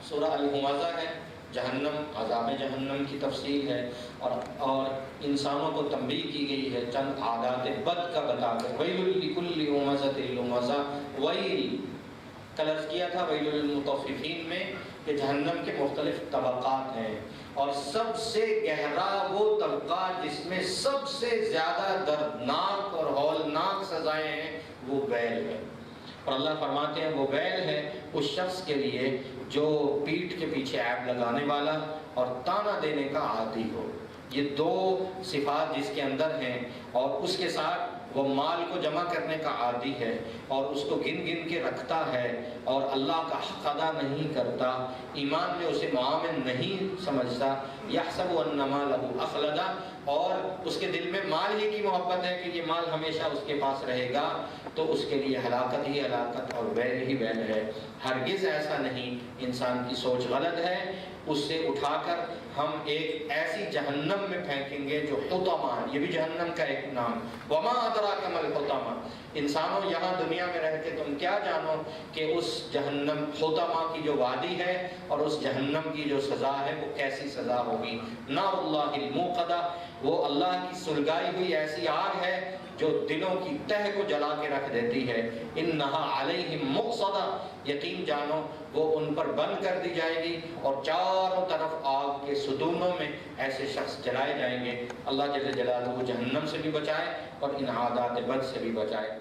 سورہ الہمزہ ہے، جہنم، عذاب جہنم کی تفصیل ہے، اور انسانوں کو تنبیہ کی گئی ہے چند عادات بد کا بتا کر، ویل لکل ہمزۃ لمزہ، ویل کل عرض کیا تھا ویل للمطففین میں کہ جہنم کے مختلف طبقات ہیں، اور سب سے گہرا وہ طبقہ جس میں سب سے زیادہ دردناک اور ہولناک سزائیں ہیں وہ ویل ہے۔ اور اللہ فرماتے ہیں وہ ویل ہے اس شخص کے لیے جو پیٹھ کے پیچھے عیب لگانے والا اور تانا دینے کا عادی ہو۔ یہ دو صفات جس کے اندر ہیں، اور اس کے ساتھ وہ مال کو جمع کرنے کا عادی ہے اور اس کو گن گن کے رکھتا ہے اور اللہ کا حق ادا نہیں کرتا، ایمان میں اسے معامل نہیں سمجھتا، یحسب ان مالہ اخلدا، اور اس کے دل میں مال ہی کی محبت ہے کہ یہ مال ہمیشہ اس کے پاس رہے گا، تو اس کے لیے ہلاکت ہی ہلاکت اور ویل ہی ویل ہے۔ ہرگز ایسا نہیں، انسان کی سوچ غلط ہے، اس سے اٹھا کر ہم ایک ایسی جہنم میں پھینکیں گے جو حطمہ، یہ بھی جہنم کا ایک نام، وما ادراک ما الحطمہ۔ انسانوں یہاں دنیا میں رہ کے تم کیا جانو کہ اس جہنم حطمہ کی جو وادی ہے اور اس جہنم کی جو سزا ہے وہ کیسی سزا ہوگی۔ نار اللہ الموقدہ، وہ اللہ کی سلگائی ہوئی ایسی آگ ہے جو دلوں کی تہ کو جلا کے رکھ دیتی ہے۔ انہا علیہم مؤصدہ، یقین جانو وہ ان پر بند کر دی جائے گی اور چاروں طرف آگ کے ستونوں میں ایسے شخص جلائے جائیں گے۔ اللہ جل جلالہ جہنم سے بھی بچائے اور ان عادات بد سے بھی بچائے۔